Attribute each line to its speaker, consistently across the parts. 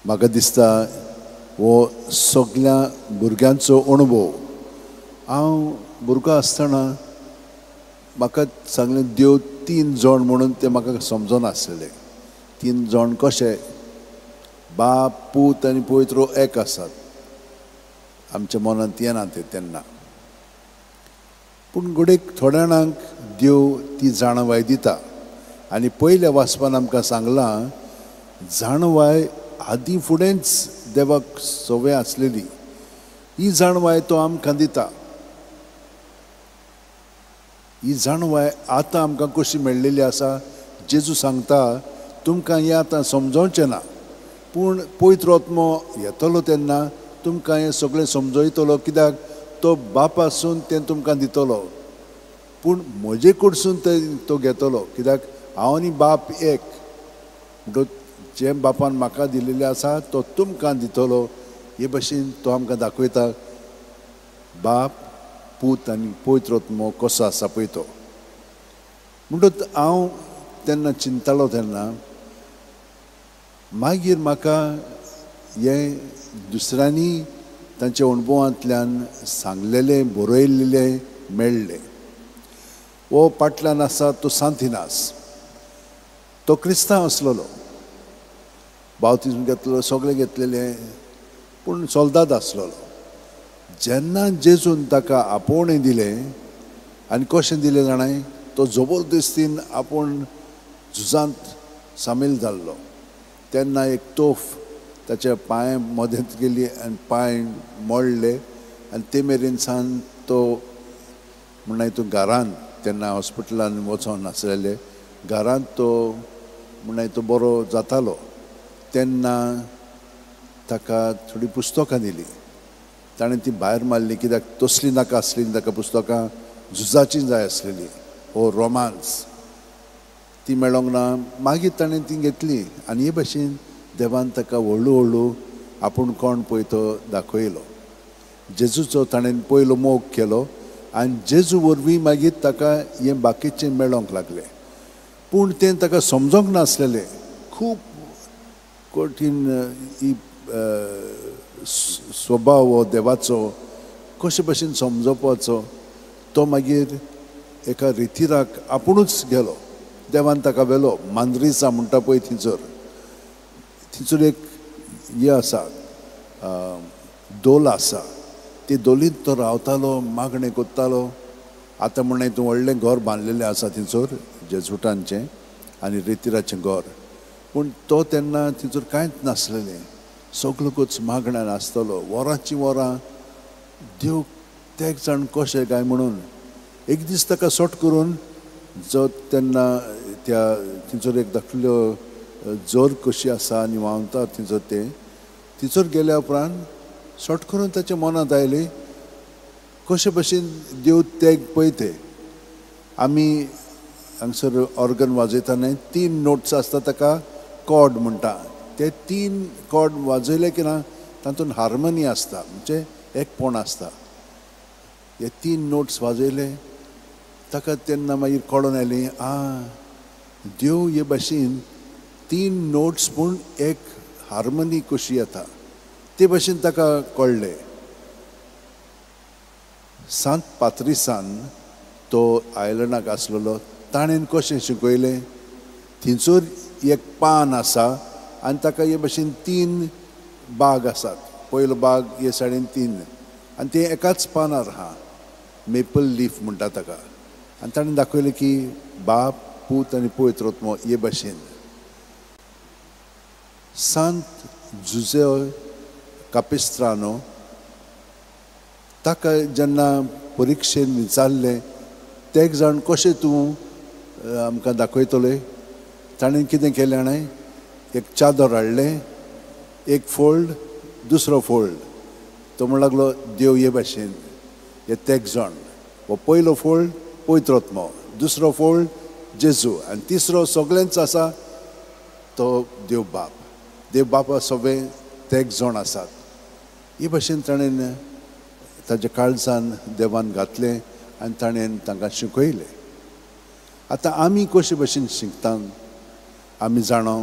Speaker 1: म्हाका दिसता हो सगळ्या भुरग्यांचो अणभव. हांव भुरगो आसतना म्हाका सांगलें देव 3 जण म्हणून ते म्हाका समजनासलें. 3 जण कशे? बाप, पूत आनी पवित्र एक आसात. आमच्या मनांत येना ते तेन्ना. पूण घडयेक थोड्या जाणांक देव ती जाणवाय दिता. आनी पयल्या वाचपान आमकां सांगलां जाणवाय आदीं फुडेंच देवाक सवय आसलेली. ही जाणवाय तो आमकां दिता. ही जाणवाय आतां आमकां कशी मेळ्ळेली आसा? जेजू सांगता तुमकां हें आतां समजोवचें ना, पूण पवित्र आत्मो येतलो तेन्ना तुमकां हें सगळें समजयतलो. कित्याक तो बापासून तें तुमकां दितलो. पूण म्हजे कडसून तो घेतलो. कित्याक हांव आनी बाप एक. जे बापान म्हाका दिलेले आसा तो तुमकां दितलो. हे भशेन तो आमकां दाखयता बाप, पूत आनी पवित्र आत्मो कसो आसा पळय तो. म्हणटच हांव तेन्ना चिंततालो तेन्ना मागीर म्हाका हे दुसऱ्यांनी तांच्या अणभवांतल्यान सांगलेले बरयल्लेले मेळ्ळे. हो फाटल्यान आसा तो सांतिनास. तो क्रिस्तांव आसलेलो. बावतिजम घेतलेलो, सगळें घेतलेलें, पूण सोल्दाद आसलेलो. जेन्ना जेजून ताका आपोवणें दिलें आनी कशें दिलें जाणाय, तो जबरदस्तीन आपूण झुजांत सामील जाल्लो. तेन्ना एक तोफ ताच्या पांय मदेंत गेली आनी पांय मोडले. आनी ते मेरेन सान तो म्हणना तूं घरांत तेन्ना हॉस्पिटलान वचोन नासलेले. घरांत तो म्हणना तो बरो जातालो. तेन्ना ताका थोडी पुस्तकां दिली. ताणें ती भायर मारली. कित्याक तसली नाका आसली ताका पुस्तकां, झुजाची जाय आसलेली, हो रोमांस. ती मेळोंक ना. मागीर ताणें ती घेतली आनी हे भशेन देवान ताका हळू हळू आपूण कोण पळय तो दाखयलो. जेजूचो ताणें पयलो मोग केलो आनी जेजू वरवीं मागीर ताका हें बाकीचें मेळोंक लागलें. पूण तें ताका समजोंक नासलेलें. खूब कठीण ही स्वभाव हो देवाचो कशे भशेन समजोवपाचो. तो मागीर एका रितीराक आपुणूच गेलो. देवान ताका व्हेलो. मांद्रिसा म्हणटा पळय थंयसर एक हें आसा, दोल आसा. ती दोलींत तो रावतालो, मागणें कोत्तालो. आतां म्हणलें तूं व्हडलें घर बांदलेलें आसा थंयसर जेजुटांचें आनी रितीराचें घर. पूण तो तेन्ना थंयसर कांयच नासलेलें. सगळोच मागण्यान आसतलो. वरांचीं वरां देव तेग जाण कशें काय म्हणून. एक दीस ताका सट करून जो तेन्ना त्या थंयसर एक दाखलो जोर कशी आसा आनी व्हांवता थंयसर तें थंयसर गेल्या उपरांत सट करून ताच्या मनांत आयलें कशे भशेन देव तेग पळयते. आमी हांगसर ऑर्गन वाजयतना 3 नोट्स आसता ताका कॉर्ड म्हणटा. ते 3 कॉर्ड वाजयले की ना तातूंत हार्मनी आसता, म्हणजे एकपण आसता. हे 3 नोट्स वाजयले ताका तेन्ना मागीर कळोन आयलें देव हे भाशेन 3 नोट्स पूण एक हार्मनी कशी येता ते भाशेन ताका कळ्ळें. सांत पात्रिसान तो आयलंडाक आसलेलो. ताणें कशें शिकयलें, थंयसर एक पान आसा आनी ताका हे भाशेन 3 बाग आसात. पयलो बाग हे सायडीन 3 आनी ते एकाच पानार आहा. मेपल लीफ म्हणटा ताका. आनी ताणें दाखयलें की बाप, पूत आनी पवित्र आत्मो हे भाशेन. सांत जुझे कापिस्त्रानो ताका जेन्ना परिक्षेन विचारलें तेग जाण कशें तूं आमकां दाखयतलें, ताणें कितें केलें जाणाय, एक चादर हाडलें, एक फोल्ड, दुसरो फोल्ड. तो म्हणूंक लागलो देव हे भाशेन. हे तेग जाण. हो पयलो फोल्ड पवित्र आत्मो, दुसरो फोल्ड जेजू आनी तिसरो सगळेंच आसा तो देव बाप. देव बापा सगळें तेग जाण आसात. हे भाशेन ताणें ताच्या काळजान देवान घातलें आनी ताणें तांकां शिकयलें. आतां आमी कशे भशेन शिकतात आमी जाणो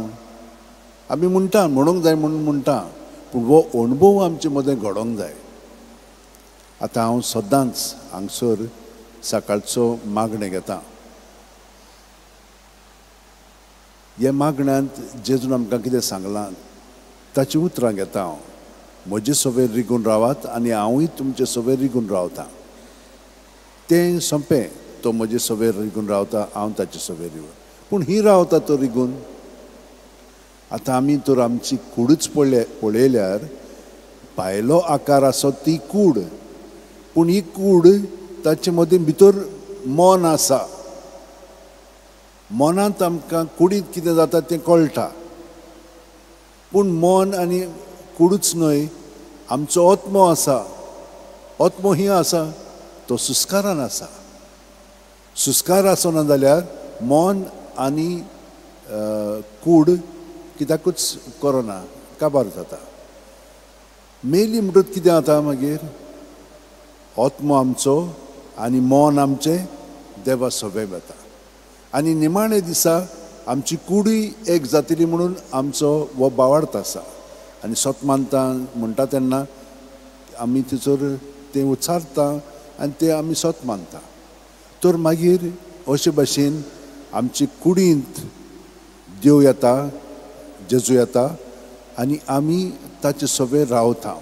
Speaker 1: आमी म्हणटा म्हणूंक जाय म्हणून म्हणटा, पूण हो अणभव आमचे मदें घडोवंक जाय. आतां हांव सदांच हांगसर सकाळचो मागणें घेता. ह्या मागण्यांत जेजून आमकां कितें सांगलां ताची उतरां घेता हांव. म्हजे सवेर रिगून रावात आनी हांवूय तुमचे सवेर रिगून रावतां. तें सोंपें. तो म्हजे सवेर रिगून रावता, हांव ताचे सवेर रिगून. पूण ही रावता तो रिगून. आतां आमी तर आमची कूडच पळयल्यार भायलो आकार आसो ती कूड, पूण ही कूड ताचे मदीं भितर मन आसा. मनांत आमकां कुडींत कितें जाता तें कळटा. पूण मन आनी कूडच न्हय, आमचो आत्मो आसा. आत्मो ही आसा तो सुस्कारान आसा. सुस्कार आसना जाल्यार मन आनी कूड कित्याकूच करना, काबार जाता. मेली म्हणटच कितें जाता मागीर? आत्मो आमचो आनी मन आमचें देवा सोबे वता. आनी निमाणे दिसा आमची कुडूय एक जातली म्हणून आमचो हो बावार्थ आसा. आनी सत मानता म्हणटा तेन्ना आमी थंयसर तें उच्चारता आनी तें आमी सत मानता. तर मागीर अशे भाशेन आमची कुडींत देव येता, जेजू येता आनी आमी ताचे सवेर रावता.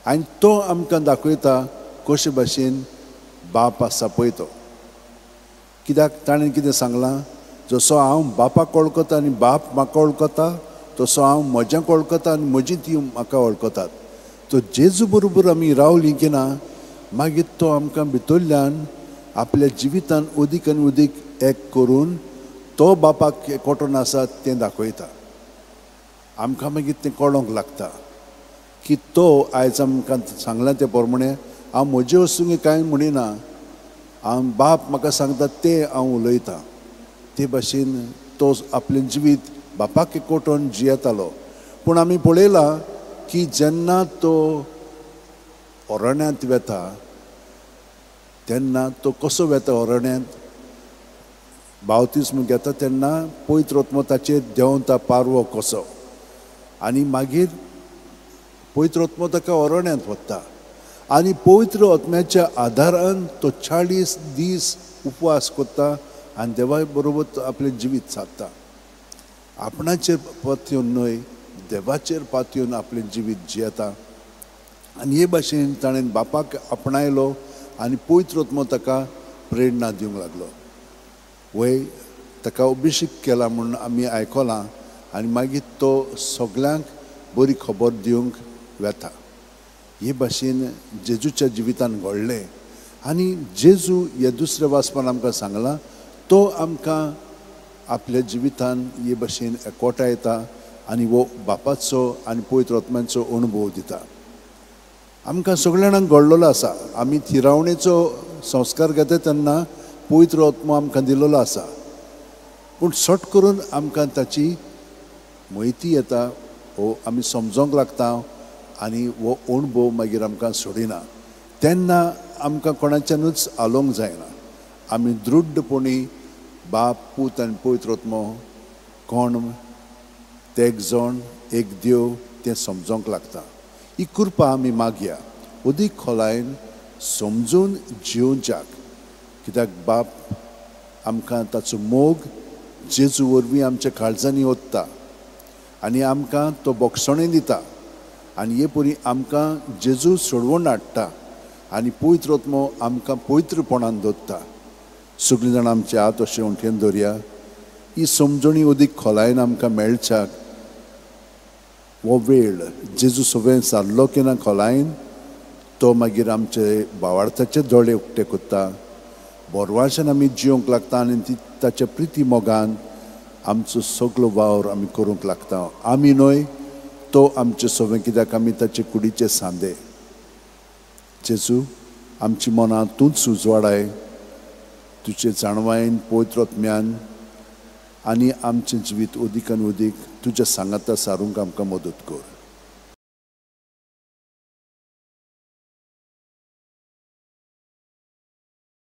Speaker 1: आनी तो आमकां दाखयता कशे भाशेन बाप आसा पळय तो. कित्याक ताणें कितें सांगलां, जसो हांव बापाक वळखता आनी बाप म्हाका वळखता, तसो हांव म्हज्याक वळखता आनी म्हजी ती म्हाका वळखतात. तो जेजू बरोबर आमी रावलीं की ना, मागीर तो आमकां भितरल्यान आपल्या जिवितान उदीक आनी उदीक एक करून तो बापाक एकवटून आसा तें दाखयता. आमकां मागीर तें कळोंक लागता की तो आयज आमकां सांगलां ते प्रमाणें हांव म्हजे वस्तूंक कांय म्हणिना, हांव बाप म्हाका सांगता तें हांव उलयतां. ते भाशेन तो आपलें जिवीत बापाक एकवटून जियेतालो. पूण आमी पळयलां की जेन्ना तो अरण्यांत वेता तेन्ना तो कसो वेता अरण्यांत? बावतिस्म घेता तेन्ना पवित्र आत्मो ताचेर देंवता पारवो कसो. आनी मागीर पवित्र आत्मो ताका अरण्यांत व्हरता. आनी पवित्र आत्म्याच्या आदारान तो 40 दीस उपवास करता आनी देवा बरोबर आपलें जिवीत सादता. आपणाचेर पातयेवन न्हय, देवाचेर पातयेवन आपलें जिवीत जियेता. आनी हे भाशेन ताणें बापाक आपणायलो आनी पवित्र आत्मो ताका प्रेरणा दिवंक लागलो. वय ताका अभिशेक केला म्हणून आमी आयकलां. आनी मागीर तो सगल्यांक बरी खबर दिवंक वेता. हे भाशेन जेजूच्या जिवितान घडलें. आनी जेजू हे दुसऱ्या वाचपान आमकां सांगलां, तो आमकां आपल्या जिवितान हे भाशेन एकवटाय येता आनी हो बापाचो आनी पवित्र आत्म्याचो अणभव दिता. आमकां सगळ्या जाणांक घडलेलो आसा. आमी थिरावणेचो संस्कार घेता तेन्ना पवित्र आत्मो आमकां दिलेलो आसा. पूण सट करून आमकां ताची म्हायती येता, हो आमी समजोंक लागता आनी हो अणभव मागीर आमकां सोडिना. तेन्ना आमकां कोणाच्यानूच आलोवंक जायना. आमी दृढपणी बाप, पूत आनी पवित्र आत्मो कोण ते एक जण, एक देव तें समजोंक लागता. ही कृपा आमी मागया उदीक खोलायन समजून जिवच्याक. कित्याक बाप आमकां ताचो मोग जेजू वरवीं आमच्या काळजांनी ओतता आनी आमकां तो बोगसणें दिता. आनी हे परी आमकां जेजू सोडवून हाडटा आनी पवित्र आत्मो आमकां पवित्रपणान दवरता. सगळीं जाणां आमचे हात अशें ओंठेन दवरया. ही समजणी उदीक खोलायन आमकां मेळच्याक हो वेळ जेजू सगळें सारलो की ना खोलायन, तो मागीर आमचे भावार्थाचे दोळे उक्ते कोत्ता. बोरवाशान आमी जिवंक लागता आनी ताच्या प्रिती मोगान आमचो सगळो वावर आमी करूंक लागता. आमी न्हय, तो आमचे सगळें, कित्याक आमी ताचे कुडीचे सांदे. जेजू आमची मनां तूंच उजवाडाय तुजे जाणवायन पवित्र आत्म्यान आनी आमचें जिवीत उदीक आनी उदीक तुज्या सांगाता सारूंक आमकां मदत कर.